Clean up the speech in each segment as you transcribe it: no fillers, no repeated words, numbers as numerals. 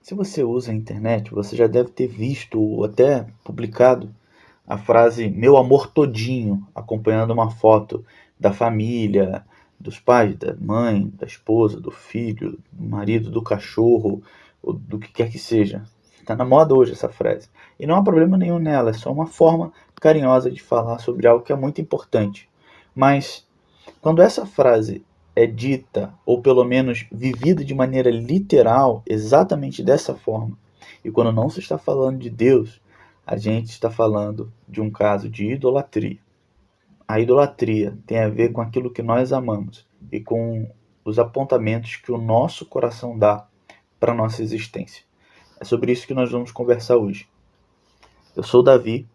Se você usa a internet, você já deve ter visto ou até publicado a frase "meu amor todinho", acompanhando uma foto da família, dos pais, da mãe, da esposa, do filho, do marido, do cachorro, ou do que quer que seja. Está na moda hoje essa frase. E não há problema nenhum nela, é só uma forma carinhosa de falar sobre algo que é muito importante. Mas quando essa frase é dita, ou pelo menos vivida de maneira literal, exatamente dessa forma, e quando não se está falando de Deus, a gente está falando de um caso de idolatria. A idolatria tem a ver com aquilo que nós amamos e com os apontamentos que o nosso coração dá para a nossa existência. É sobre isso que nós vamos conversar hoje. Eu sou Davi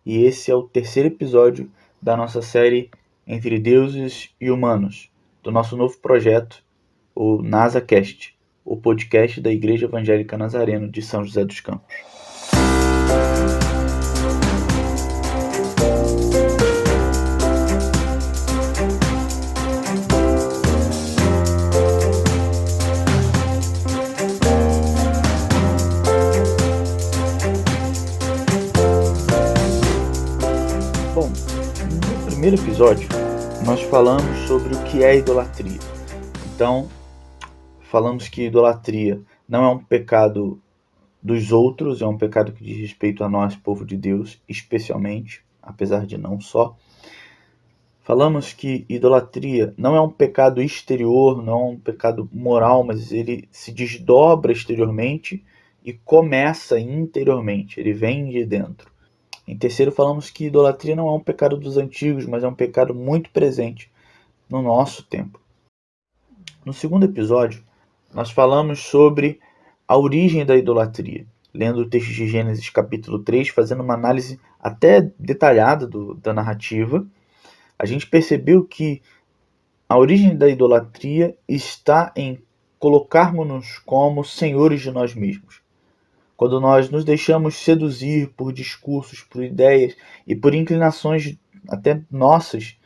e esse é o terceiro episódio da nossa série Entre Deuses e Humanos, do nosso novo projeto, o NasaCast, o podcast da Igreja Evangélica Nazareno de São José dos Campos. Bom, no primeiro episódio nós falamos sobre o que é idolatria. Então, falamos que idolatria não é um pecado dos outros, é um pecado que diz respeito a nós, povo de Deus, especialmente, apesar de não só. Falamos que idolatria não é um pecado exterior, não é um pecado moral, mas ele se desdobra exteriormente e começa interiormente, ele vem de dentro. Em terceiro, falamos que idolatria não é um pecado dos antigos, mas é um pecado muito presente no nosso tempo. No segundo episódio, nós falamos sobre a origem da idolatria, lendo o texto de Gênesis capítulo 3, fazendo uma análise até detalhada da narrativa. A gente percebeu que a origem da idolatria está em colocarmos-nos como senhores de nós mesmos. Quando nós nos deixamos seduzir por discursos, por ideias e por inclinações até nossas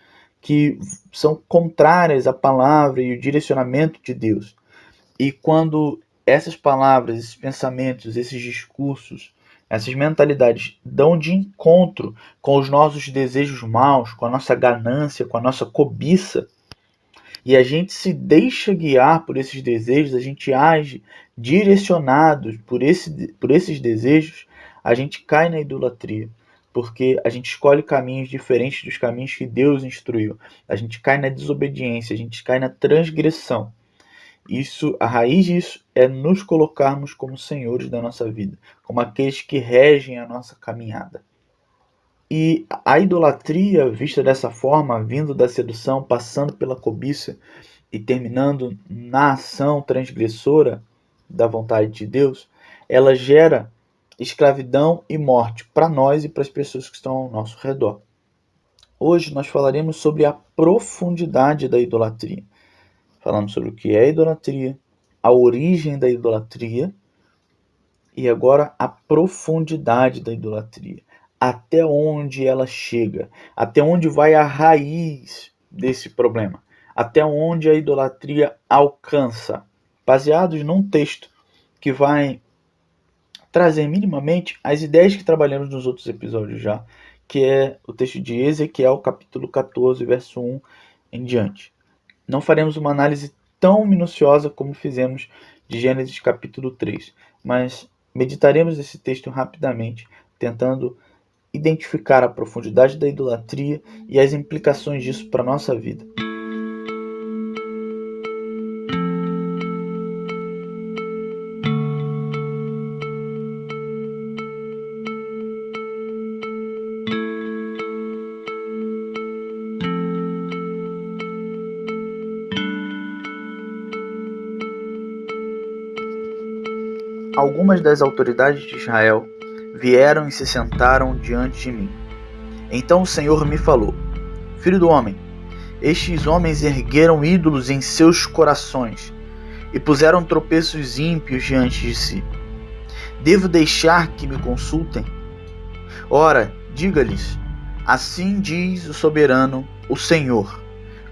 que são contrárias à palavra e o direcionamento de Deus. E quando essas palavras, esses pensamentos, esses discursos, essas mentalidades dão de encontro com os nossos desejos maus, com a nossa ganância, com a nossa cobiça, e a gente se deixa guiar por esses desejos, a gente age direcionado por esses desejos, a gente cai na idolatria, porque a gente escolhe caminhos diferentes dos caminhos que Deus instruiu. A gente cai na desobediência, a gente cai na transgressão. A raiz disso é nos colocarmos como senhores da nossa vida, como aqueles que regem a nossa caminhada. E a idolatria, vista dessa forma, vindo da sedução, passando pela cobiça e terminando na ação transgressora da vontade de Deus, ela gera escravidão e morte para nós e para as pessoas que estão ao nosso redor. Hoje nós falaremos sobre a profundidade da idolatria. Falamos sobre o que é idolatria, a origem da idolatria e agora a profundidade da idolatria. Até onde ela chega, até onde vai a raiz desse problema, até onde a idolatria alcança, baseados num texto que vai trazer minimamente as ideias que trabalhamos nos outros episódios já, que é o texto de Ezequiel, capítulo 14, verso 1 em diante. Não faremos uma análise tão minuciosa como fizemos de Gênesis capítulo 3, mas meditaremos esse texto rapidamente, tentando identificar a profundidade da idolatria e as implicações disso para a nossa vida. Algumas das autoridades de Israel vieram e se sentaram diante de mim. Então o Senhor me falou: Filho do homem, estes homens ergueram ídolos em seus corações e puseram tropeços ímpios diante de si. Devo deixar que me consultem? Ora, diga-lhes: assim diz o soberano, o Senhor: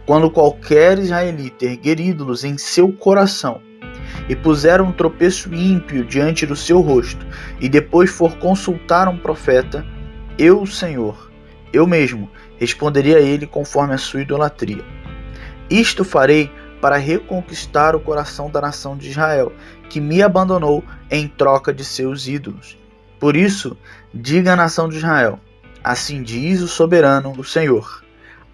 quando qualquer israelita erguer ídolos em seu coração e puseram um tropeço ímpio diante do seu rosto, e depois for consultar um profeta, eu, Senhor, eu mesmo, responderia a ele conforme a sua idolatria. Isto farei para reconquistar o coração da nação de Israel, que me abandonou em troca de seus ídolos. Por isso, diga à nação de Israel, assim diz o soberano, o Senhor,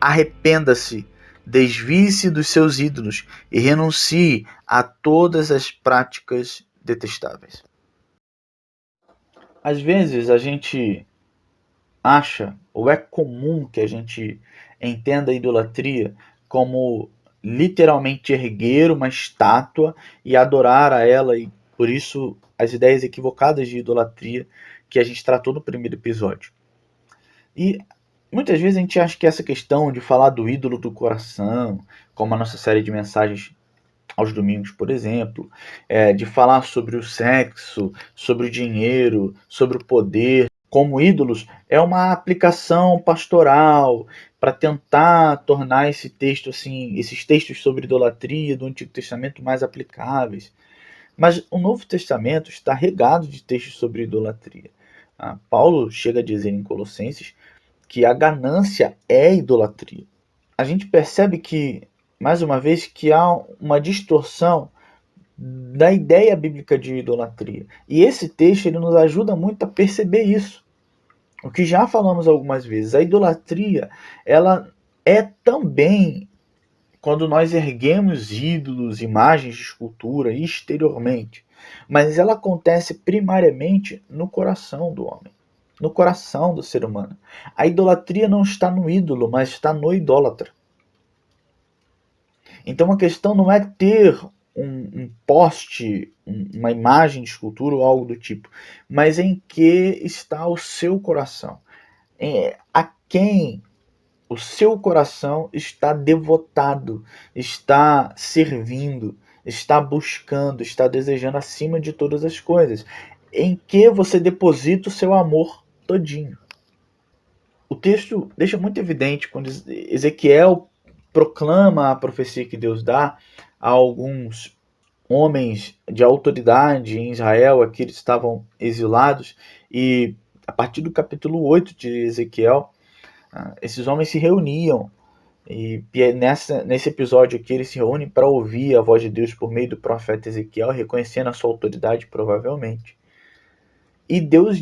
arrependa-se, desvie-se dos seus ídolos e renuncie a todas as práticas detestáveis. Às vezes a gente acha, ou é comum que a gente entenda a idolatria como literalmente erguer uma estátua e adorar a ela, e por isso as ideias equivocadas de idolatria que a gente tratou no primeiro episódio. E muitas vezes a gente acha que essa questão de falar do ídolo do coração, como a nossa série de mensagens aos domingos, por exemplo, de falar sobre o sexo, sobre o dinheiro, sobre o poder, como ídolos, é uma aplicação pastoral para tentar tornar esse texto, assim, esses textos sobre idolatria do Antigo Testamento mais aplicáveis. Mas o Novo Testamento está regado de textos sobre idolatria. Paulo chega a dizer em Colossenses que a ganância é idolatria. A gente percebe que, mais uma vez, que há uma distorção da ideia bíblica de idolatria. E esse texto ele nos ajuda muito a perceber isso. O que já falamos algumas vezes, a idolatria, ela é também quando nós erguemos ídolos, imagens de escultura exteriormente, mas ela acontece primariamente no coração do homem, no coração do ser humano. A idolatria não está no ídolo, mas está no idólatra. Então a questão não é ter um poste, uma imagem de escultura ou algo do tipo, mas em que está o seu coração. A quem o seu coração está devotado, está servindo, está buscando, está desejando acima de todas as coisas. Em que você deposita o seu amor todinho. O texto deixa muito evidente quando Ezequiel proclama a profecia que Deus dá a alguns homens de autoridade em Israel, aqueles que estavam exilados, e a partir do capítulo 8 de Ezequiel, esses homens se reuniam, e nesse episódio aqui eles se reúnem para ouvir a voz de Deus por meio do profeta Ezequiel, reconhecendo a sua autoridade provavelmente. E Deus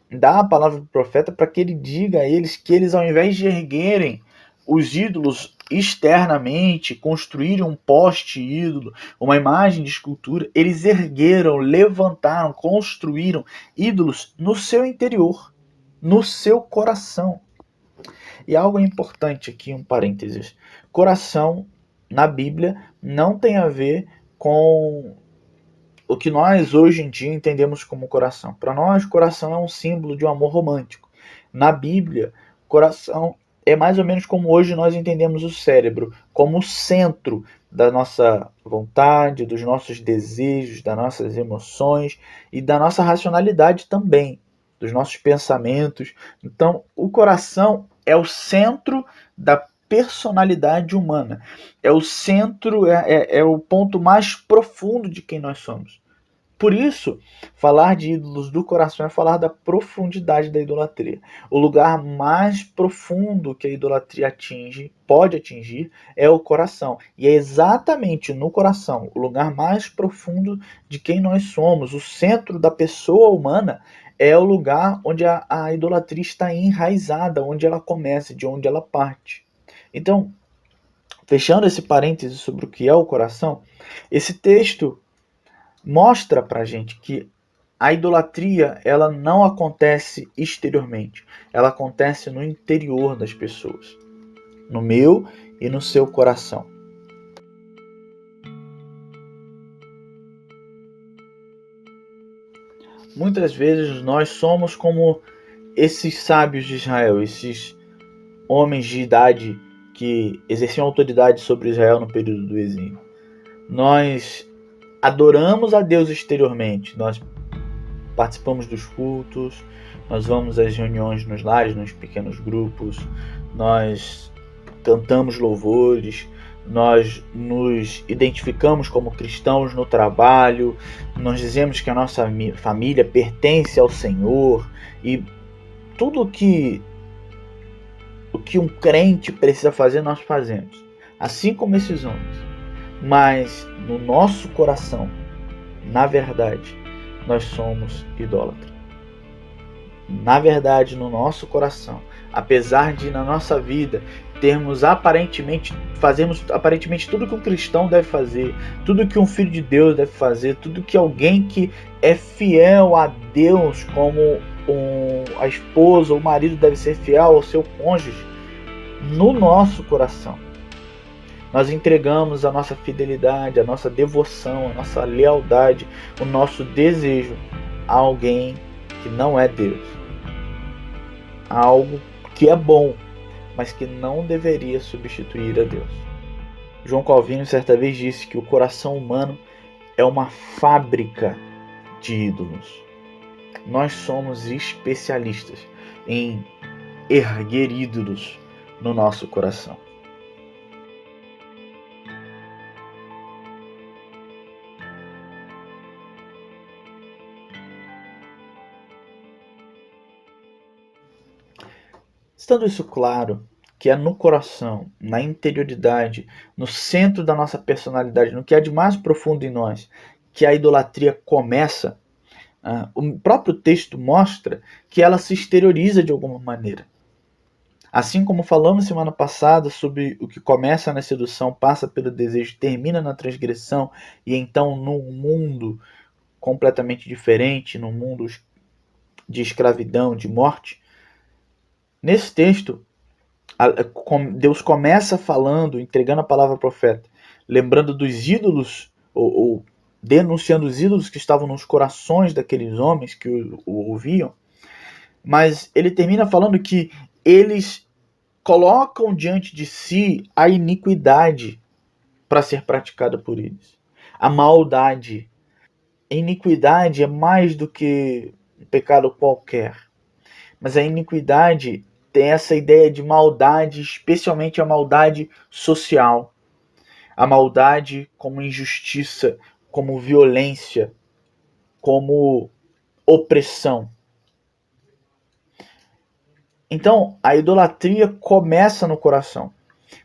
dá a palavra do profeta para que ele diga a eles que eles, ao invés de erguerem os ídolos externamente, construírem um poste ídolo, uma imagem de escultura, eles ergueram, levantaram, construíram ídolos no seu interior, no seu coração. E algo importante aqui, um parênteses. Coração, na Bíblia, não tem a ver com o que nós hoje em dia entendemos como coração. Para nós, coração é um símbolo de um amor romântico. Na Bíblia, coração é mais ou menos como hoje nós entendemos o cérebro, como o centro da nossa vontade, dos nossos desejos, das nossas emoções e da nossa racionalidade também, dos nossos pensamentos. Então, o coração é o centro da personalidade humana. É o centro, é o ponto mais profundo de quem nós somos. Por isso, falar de ídolos do coração é falar da profundidade da idolatria. O lugar mais profundo que a idolatria pode atingir, é o coração. E é exatamente no coração, o lugar mais profundo de quem nós somos, o centro da pessoa humana, é o lugar onde a idolatria está enraizada, onde ela começa, de onde ela parte. Então, fechando esse parêntese sobre o que é o coração, esse texto mostra pra gente que a idolatria, ela não acontece exteriormente, ela acontece no interior das pessoas, no meu e no seu coração. Muitas vezes nós somos como esses sábios de Israel, esses homens de idade que exerciam autoridade sobre Israel no período do exílio. Nós adoramos a Deus exteriormente, nós participamos dos cultos, nós vamos às reuniões nos lares, nos pequenos grupos, nós cantamos louvores, nós nos identificamos como cristãos no trabalho, nós dizemos que a nossa família pertence ao Senhor e tudo o que um crente precisa fazer, nós fazemos, assim como esses homens. Mas no nosso coração, na verdade, nós somos idólatras. Na verdade, no nosso coração, apesar de na nossa vida fazermos aparentemente tudo que um cristão deve fazer, tudo que um filho de Deus deve fazer, tudo que alguém que é fiel a Deus, como a esposa ou o marido deve ser fiel ao seu cônjuge, no nosso coração nós entregamos a nossa fidelidade, a nossa devoção, a nossa lealdade, o nosso desejo a alguém que não é Deus. A algo que é bom, mas que não deveria substituir a Deus. João Calvino certa vez disse que o coração humano é uma fábrica de ídolos. Nós somos especialistas em erguer ídolos no nosso coração. Estando isso claro, que é no coração, na interioridade, no centro da nossa personalidade, no que há de mais profundo em nós, que a idolatria começa, o próprio texto mostra que ela se exterioriza de alguma maneira. Assim como falamos semana passada sobre o que começa na sedução, passa pelo desejo, termina na transgressão, e então num mundo completamente diferente, num mundo de escravidão, de morte, nesse texto Deus começa falando, entregando a palavra ao profeta, lembrando dos ídolos, ou denunciando os ídolos que estavam nos corações daqueles homens que o ouviam, mas ele termina falando que eles colocam diante de si a iniquidade para ser praticada por eles, a maldade. A iniquidade é mais do que um pecado qualquer, mas a iniquidade tem essa ideia de maldade, especialmente a maldade social. A maldade como injustiça, como violência, como opressão. Então, a idolatria começa no coração,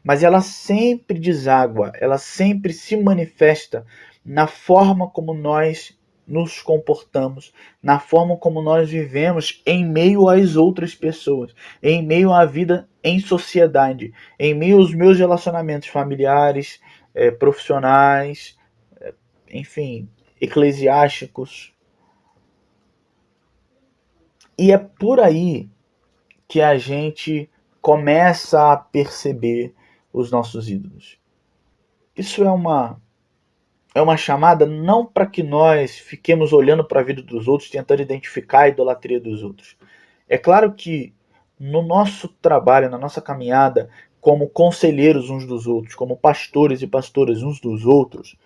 mas ela sempre deságua, ela sempre se manifesta na forma como nós nos comportamos, na forma como nós vivemos em meio às outras pessoas, em meio à vida em sociedade, em meio aos meus relacionamentos familiares, profissionais, enfim, eclesiásticos. E é por aí que a gente começa a perceber os nossos ídolos. Isso é uma chamada não para que nós fiquemos olhando para a vida dos outros, tentando identificar a idolatria dos outros. É claro que no nosso trabalho, na nossa caminhada, como conselheiros uns dos outros, como pastores e pastoras uns dos outros,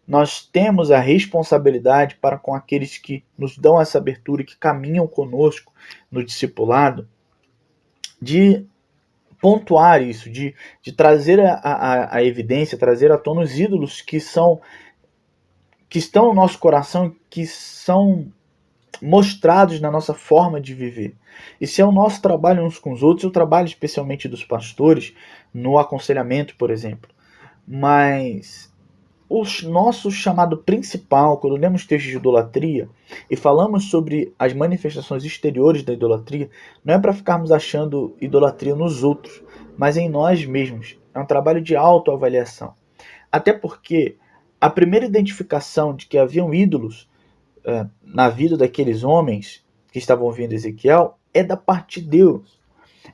nós temos a responsabilidade para com aqueles que nos dão essa abertura e que caminham conosco no discipulado, de pontuar isso, de trazer a evidência, trazer à tona os ídolos que estão no nosso coração, que são mostrados na nossa forma de viver. Esse é o nosso trabalho uns com os outros, o trabalho especialmente dos pastores, no aconselhamento, por exemplo. Mas o nosso chamado principal, quando lemos textos de idolatria e falamos sobre as manifestações exteriores da idolatria, não é para ficarmos achando idolatria nos outros, mas em nós mesmos. É um trabalho de autoavaliação. Até porque a primeira identificação de que haviam ídolos na vida daqueles homens que estavam ouvindo Ezequiel é da parte de Deus.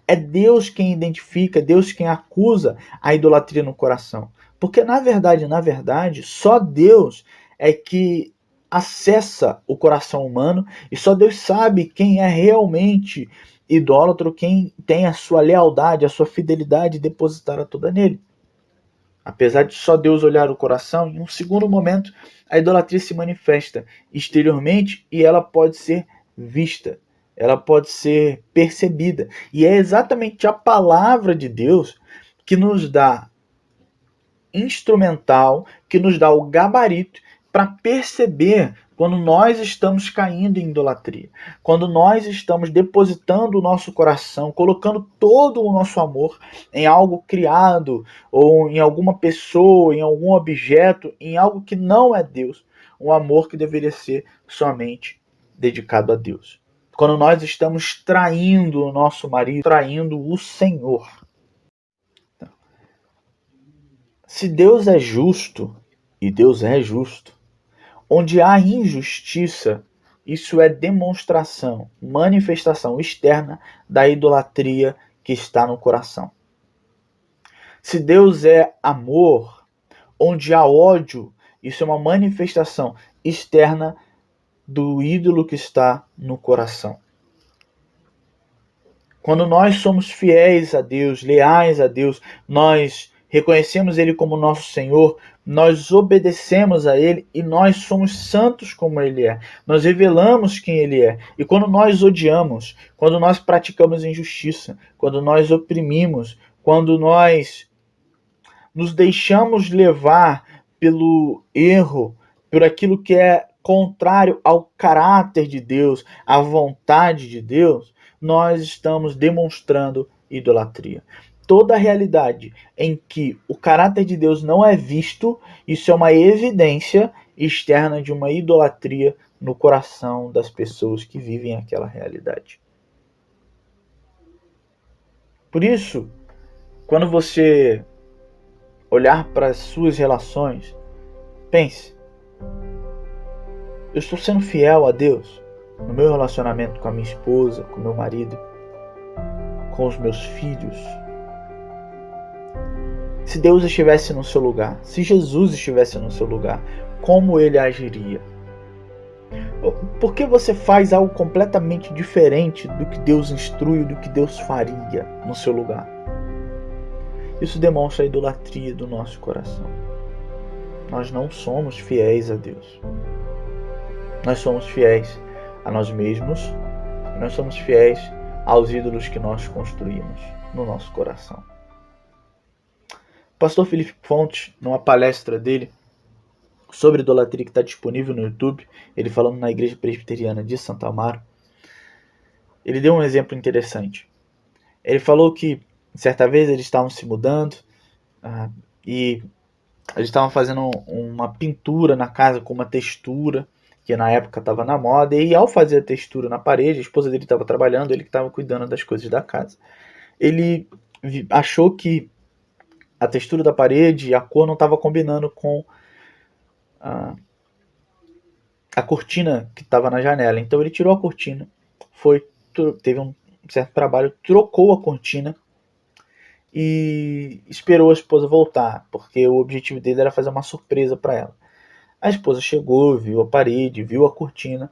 É Deus quem identifica, Deus quem acusa a idolatria no coração. Porque na verdade, só Deus é que acessa o coração humano e só Deus sabe quem é realmente idólatra, quem tem a sua lealdade, a sua fidelidade depositada toda nele. Apesar de só Deus olhar o coração, em um segundo momento a idolatria se manifesta exteriormente e ela pode ser vista, ela pode ser percebida. E é exatamente a palavra de Deus que nos dá instrumental que nos dá o gabarito para perceber quando nós estamos caindo em idolatria, quando nós estamos depositando o nosso coração, colocando todo o nosso amor em algo criado, ou em alguma pessoa, em algum objeto, em algo que não é Deus, um amor que deveria ser somente dedicado a Deus. Quando nós estamos traindo o nosso marido, traindo o Senhor. Se Deus é justo, e Deus é justo, onde há injustiça, isso é demonstração, manifestação externa da idolatria que está no coração. Se Deus é amor, onde há ódio, isso é uma manifestação externa do ídolo que está no coração. Quando nós somos fiéis a Deus, leais a Deus, nós reconhecemos Ele como nosso Senhor, nós obedecemos a Ele e nós somos santos como Ele é. Nós revelamos quem Ele é. E quando nós odiamos, quando nós praticamos injustiça, quando nós oprimimos, quando nós nos deixamos levar pelo erro, por aquilo que é contrário ao caráter de Deus, à vontade de Deus, nós estamos demonstrando idolatria. Toda a realidade em que o caráter de Deus não é visto, isso é uma evidência externa de uma idolatria no coração das pessoas que vivem aquela realidade. Por isso, quando você olhar para as suas relações, pense: eu estou sendo fiel a Deus no meu relacionamento com a minha esposa, com o meu marido, com os meus filhos? Se Deus estivesse no seu lugar, se Jesus estivesse no seu lugar, como ele agiria? Por que você faz algo completamente diferente do que Deus instrui, do que Deus faria no seu lugar? Isso demonstra a idolatria do nosso coração. Nós não somos fiéis a Deus. Nós somos fiéis a nós mesmos, e nós somos fiéis aos ídolos que nós construímos no nosso coração. O pastor Felipe Fontes, numa palestra dele sobre idolatria que está disponível no YouTube, ele falando na Igreja Presbiteriana de Santo Amaro, ele deu um exemplo interessante. Ele falou que certa vez eles estavam se mudando e eles estavam fazendo uma pintura na casa com uma textura que na época estava na moda, e ao fazer a textura na parede, a esposa dele estava trabalhando, ele que estava cuidando das coisas da casa. Ele achou que a textura da parede e a cor não estava combinando com a cortina que estava na janela. Então ele tirou a cortina, teve um certo trabalho, trocou a cortina e esperou a esposa voltar, porque o objetivo dele era fazer uma surpresa para ela. A esposa chegou, viu a parede, viu a cortina,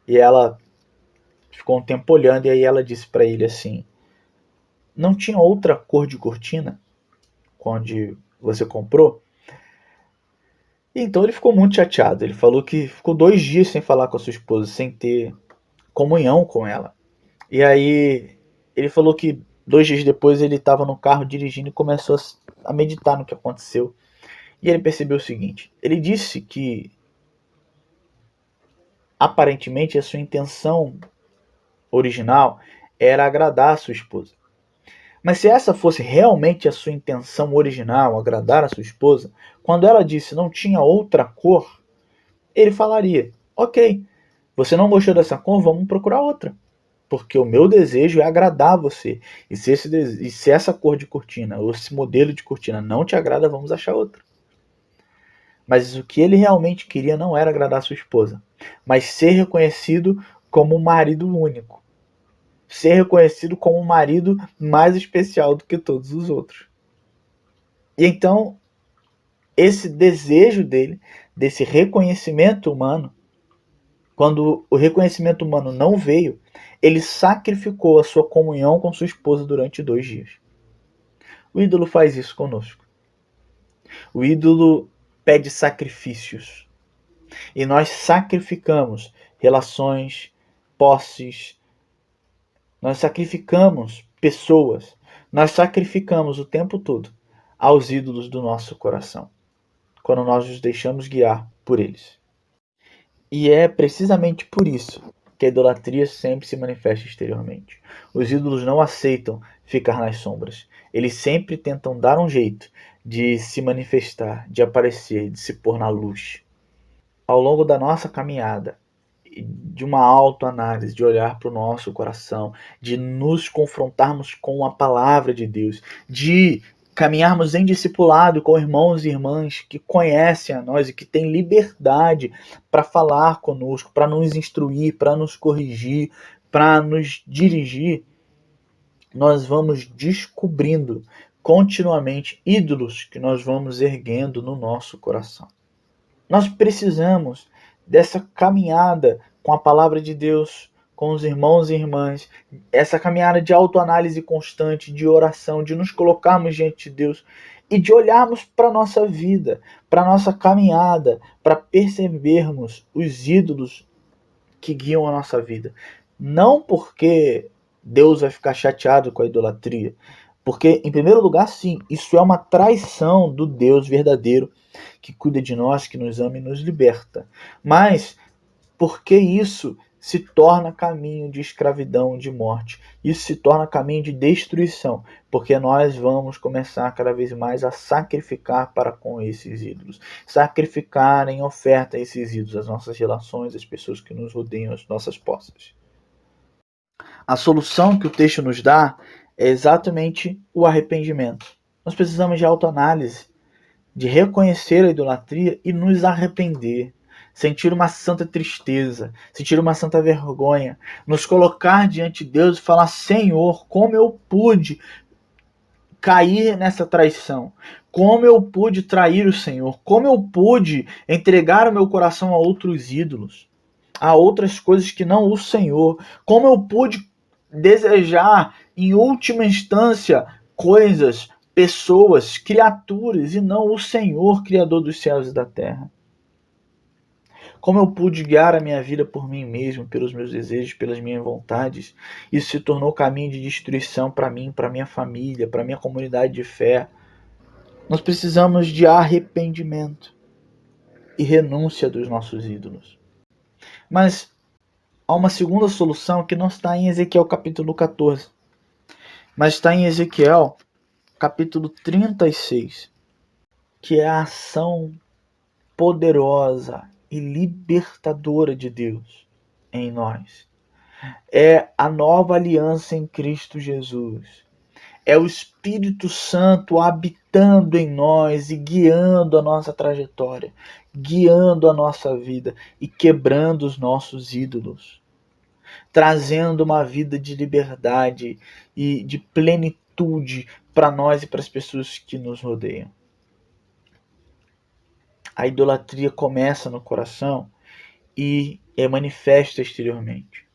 e ela ficou um tempo olhando, e aí ela disse para ele assim: não tinha outra cor de cortina onde você comprou? E então ele ficou muito chateado. Ele falou que ficou 2 dias sem falar com a sua esposa, sem ter comunhão com ela. E aí ele falou que 2 dias depois ele estava no carro dirigindo e começou a meditar no que aconteceu. E ele percebeu o seguinte: ele disse que aparentemente a sua intenção original era agradar a sua esposa. Mas se essa fosse realmente a sua intenção original, agradar a sua esposa, quando ela disse não tinha outra cor, ele falaria: ok, você não gostou dessa cor, vamos procurar outra. Porque o meu desejo é agradar você. E se essa cor de cortina, ou esse modelo de cortina não te agrada, vamos achar outra. Mas o que ele realmente queria não era agradar sua esposa, mas ser reconhecido como um marido único. Ser reconhecido como um marido mais especial do que todos os outros. E então, esse desejo dele, desse reconhecimento humano, quando o reconhecimento humano não veio, ele sacrificou a sua comunhão com sua esposa durante 2 dias. O ídolo faz isso conosco. O ídolo pede sacrifícios. E nós sacrificamos relações, posses, nós sacrificamos pessoas, nós sacrificamos o tempo todo aos ídolos do nosso coração, quando nós nos deixamos guiar por eles. E é precisamente por isso que a idolatria sempre se manifesta exteriormente. Os ídolos não aceitam ficar nas sombras. Eles sempre tentam dar um jeito de se manifestar, de aparecer, de se pôr na luz. Ao longo da nossa caminhada, de uma autoanálise, de olhar para o nosso coração, de nos confrontarmos com a palavra de Deus, de caminharmos em discipulado com irmãos e irmãs que conhecem a nós e que têm liberdade para falar conosco, para nos instruir, para nos corrigir, para nos dirigir, nós vamos descobrindo continuamente ídolos que nós vamos erguendo no nosso coração. Nós precisamos dessa caminhada com a palavra de Deus, com os irmãos e irmãs, essa caminhada de autoanálise constante, de oração, de nos colocarmos diante de Deus e de olharmos para a nossa vida, para a nossa caminhada, para percebermos os ídolos que guiam a nossa vida. Não porque Deus vai ficar chateado com a idolatria, porque, em primeiro lugar, sim, isso é uma traição do Deus verdadeiro que cuida de nós, que nos ama e nos liberta. Mas porque isso se torna caminho de escravidão, de morte. Isso se torna caminho de destruição, porque nós vamos começar cada vez mais a sacrificar para com esses ídolos. Sacrificar em oferta a esses ídolos, as nossas relações, as pessoas que nos rodeiam, as nossas posses. A solução que o texto nos dá é exatamente o arrependimento. Nós precisamos de autoanálise, de reconhecer a idolatria e nos arrepender. Sentir uma santa tristeza, sentir uma santa vergonha, nos colocar diante de Deus e falar: Senhor, como eu pude cair nessa traição? Como eu pude trair o Senhor? Como eu pude entregar o meu coração a outros ídolos, a outras coisas que não o Senhor? Como eu pude desejar, em última instância, coisas, pessoas, criaturas, e não o Senhor, Criador dos céus e da terra? Como eu pude guiar a minha vida por mim mesmo, pelos meus desejos, pelas minhas vontades? Isso se tornou caminho de destruição para mim, para minha família, para minha comunidade de fé. Nós precisamos de arrependimento e renúncia dos nossos ídolos. Mas há uma segunda solução que não está em Ezequiel capítulo 14, mas está em Ezequiel capítulo 36, que é a ação poderosa e libertadora de Deus em nós. É a nova aliança em Cristo Jesus. É o Espírito Santo habitando em nós e guiando a nossa trajetória, guiando a nossa vida e quebrando os nossos ídolos, trazendo uma vida de liberdade e de plenitude para nós e para as pessoas que nos rodeiam. A idolatria começa no coração e é manifesta exteriormente.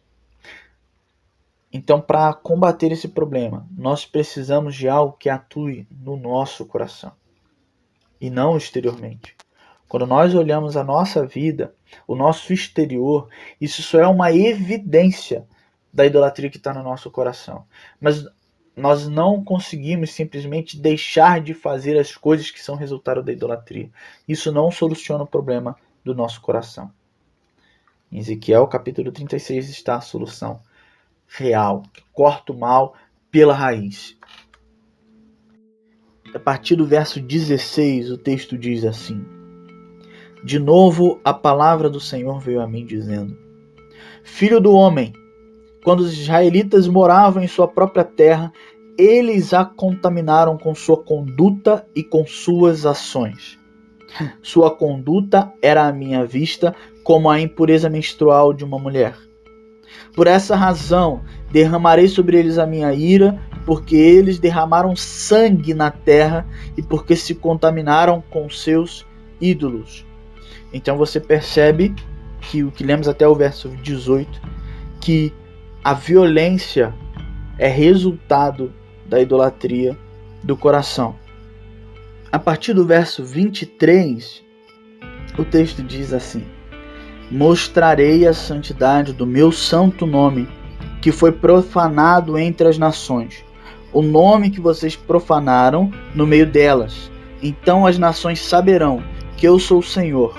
Então, para combater esse problema, nós precisamos de algo que atue no nosso coração e não exteriormente. Quando nós olhamos a nossa vida, o nosso exterior, isso só é uma evidência da idolatria que está no nosso coração. Mas nós não conseguimos simplesmente deixar de fazer as coisas que são resultado da idolatria. Isso não soluciona o problema do nosso coração. Em Ezequiel capítulo 36 está a solução real, que corta o mal pela raiz. A partir do verso 16, o texto diz assim: De novo a palavra do Senhor veio a mim dizendo: Filho do homem, quando os israelitas moravam em sua própria terra, eles a contaminaram com sua conduta e com suas ações. Sua conduta era à minha vista como a impureza menstrual de uma mulher. Por essa razão, derramarei sobre eles a minha ira, porque eles derramaram sangue na terra e porque se contaminaram com seus ídolos. Então você percebe que o que lemos até o verso 18, que a violência é resultado da idolatria do coração. A partir do verso 23, o texto diz assim: Mostrarei a santidade do meu santo nome, que foi profanado entre as nações, o nome que vocês profanaram no meio delas. Então as nações saberão que eu sou o Senhor.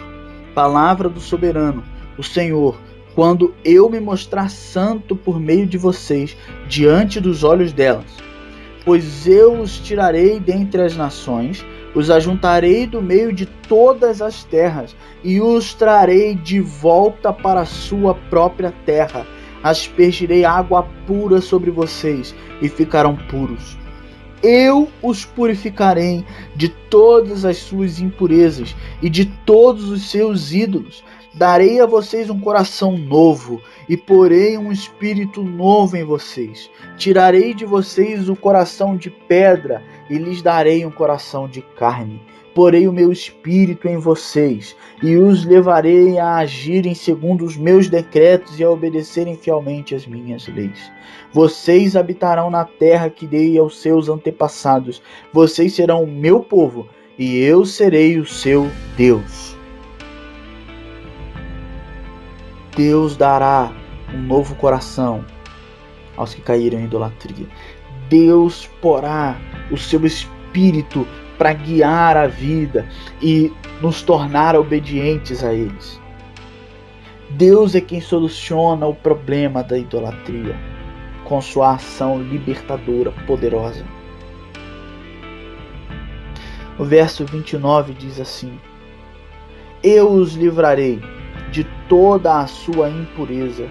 Palavra do soberano, o Senhor, quando eu me mostrar santo por meio de vocês, diante dos olhos delas. Pois eu os tirarei dentre as nações, os ajuntarei do meio de todas as terras, e os trarei de volta para a sua própria terra. Aspergirei água pura sobre vocês, e ficarão puros. Eu os purificarei de todas as suas impurezas e de todos os seus ídolos. Darei a vocês um coração novo e porei um espírito novo em vocês. Tirarei de vocês o coração de pedra e lhes darei um coração de carne. Porei o meu espírito em vocês e os levarei a agirem segundo os meus decretos e a obedecerem fielmente as minhas leis. Vocês habitarão na terra que dei aos seus antepassados. Vocês serão o meu povo e eu serei o seu Deus. Deus dará um novo coração aos que caíram em idolatria. Deus porá o seu espírito para guiar a vida e nos tornar obedientes a eles. Deus é quem soluciona o problema da idolatria com sua ação libertadora, poderosa. O verso 29 diz assim: eu os livrarei de toda a sua impureza.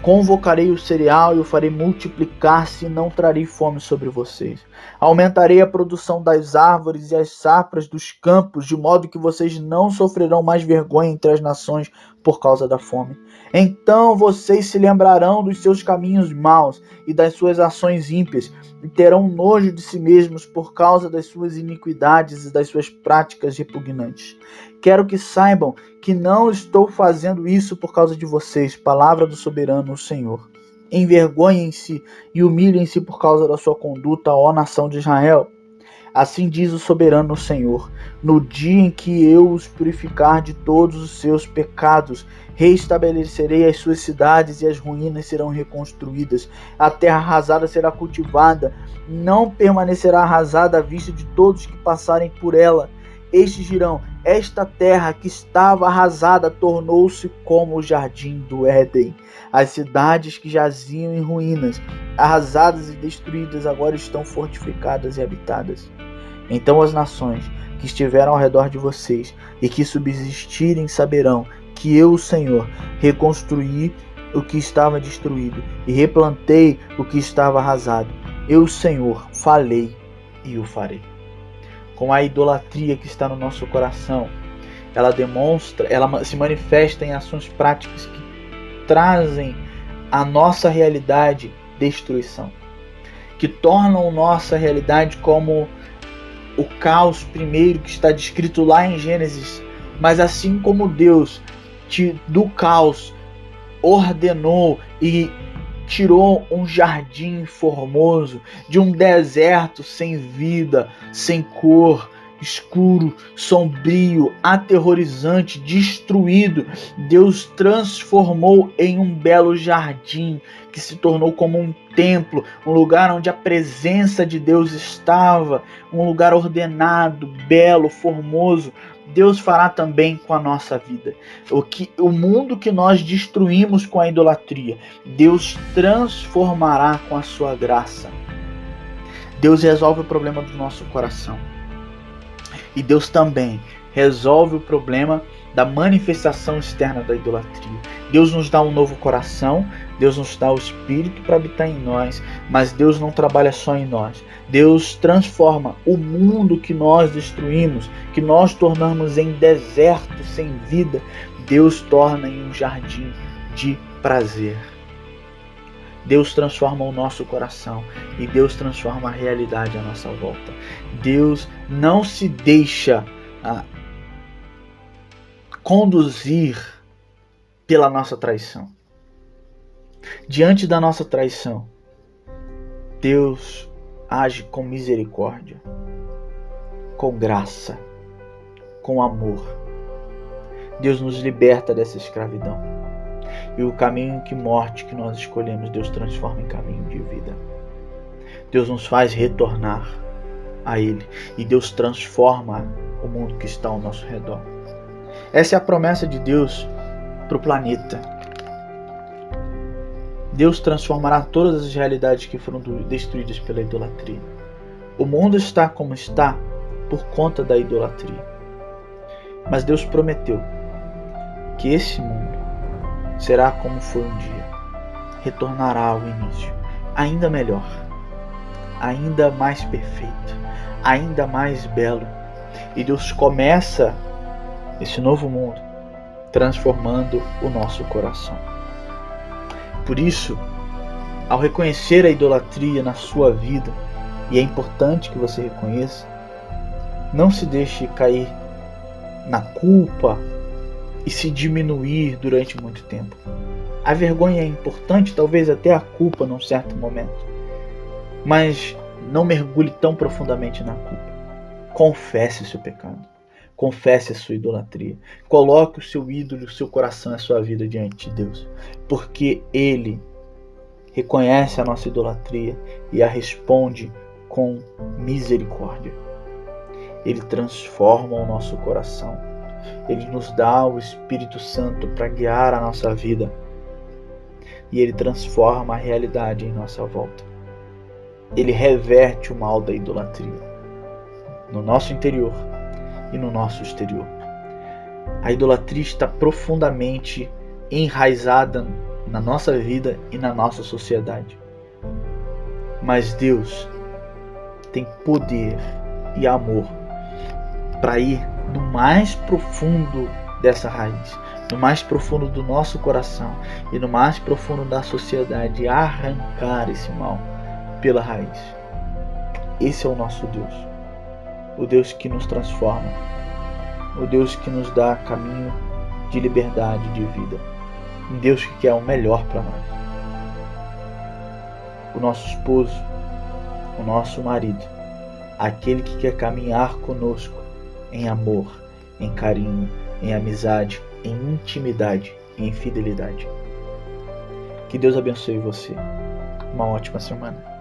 Convocarei o cereal e o farei multiplicar-se e não trarei fome sobre vocês. Aumentarei a produção das árvores e as safras dos campos, de modo que vocês não sofrerão mais vergonha entre as nações por causa da fome. Então vocês se lembrarão dos seus caminhos maus e das suas ações ímpias, e terão nojo de si mesmos por causa das suas iniquidades e das suas práticas repugnantes. Quero que saibam que não estou fazendo isso por causa de vocês. Palavra do soberano, o Senhor. Envergonhem-se e humilhem-se por causa da sua conduta, ó nação de Israel. Assim diz o soberano Senhor: no dia em que eu os purificar de todos os seus pecados, reestabelecerei as suas cidades e as ruínas serão reconstruídas. A terra arrasada será cultivada, não permanecerá arrasada à vista de todos que passarem por ela. Estes dirão: esta terra que estava arrasada tornou-se como o jardim do Éden. As cidades que jaziam em ruínas, arrasadas e destruídas, agora estão fortificadas e habitadas. Então as nações que estiveram ao redor de vocês e que subsistirem saberão que eu, o Senhor, reconstruí o que estava destruído e replantei o que estava arrasado. Eu, o Senhor, falei e o farei. Com a idolatria que está no nosso coração, ela se manifesta em ações práticas que trazem à nossa realidade destruição, que tornam nossa realidade como o caos primeiro que está descrito lá em Gênesis. Mas assim como Deus do caos ordenou e tirou um jardim formoso de um deserto sem vida, sem cor, escuro, sombrio, aterrorizante, destruído, Deus transformou em um belo jardim que se tornou como um templo, um lugar onde a presença de Deus estava, um lugar ordenado, belo, formoso. Deus fará também com a nossa vida. O mundo que nós destruímos com a idolatria, Deus transformará com a sua graça. Deus resolve o problema do nosso coração. E Deus também resolve o problema da manifestação externa da idolatria. Deus nos dá um novo coração, Deus nos dá o Espírito para habitar em nós, mas Deus não trabalha só em nós. Deus transforma o mundo que nós destruímos, que nós tornamos em deserto sem vida, Deus torna em um jardim de prazer. Deus transforma o nosso coração e Deus transforma a realidade à nossa volta. Deus não se deixa conduzir pela nossa traição. Diante da nossa traição, Deus age com misericórdia, com graça, com amor. Deus nos liberta dessa escravidão. E o caminho que nós escolhemos, Deus transforma em caminho de vida. Deus nos faz retornar a Ele. E Deus transforma o mundo que está ao nosso redor. Essa é a promessa de Deus para o planeta. Deus transformará todas as realidades que foram destruídas pela idolatria. O mundo está como está por conta da idolatria. Mas Deus prometeu que esse mundo será como foi um dia. Retornará ao início, ainda melhor, ainda mais perfeito, ainda mais belo. E Deus começa esse novo mundo transformando o nosso coração. Por isso, ao reconhecer a idolatria na sua vida, e é importante que você reconheça, não se deixe cair na culpa e se diminuir durante muito tempo. A vergonha é importante, talvez até a culpa num certo momento, mas não mergulhe tão profundamente na culpa. Confesse o seu pecado, confesse a sua idolatria, coloque o seu ídolo, o seu coração, a sua vida diante de Deus, porque Ele reconhece a nossa idolatria e a responde com misericórdia. Ele transforma o nosso coração, Ele nos dá o Espírito Santo para guiar a nossa vida e Ele transforma a realidade em nossa volta. Ele reverte o mal da idolatria no nosso interior e no nosso exterior. A idolatria está profundamente enraizada na nossa vida e na nossa sociedade. Mas Deus tem poder e amor para ir no mais profundo dessa raiz, no mais profundo do nosso coração e no mais profundo da sociedade, arrancar esse mal pela raiz. Esse é o nosso Deus, o Deus que nos transforma, o Deus que nos dá caminho de liberdade, de vida, um Deus que quer o melhor para nós. O nosso esposo, o nosso marido, aquele que quer caminhar conosco em amor, em carinho, em amizade, em intimidade e em fidelidade. Que Deus abençoe você. Uma ótima semana.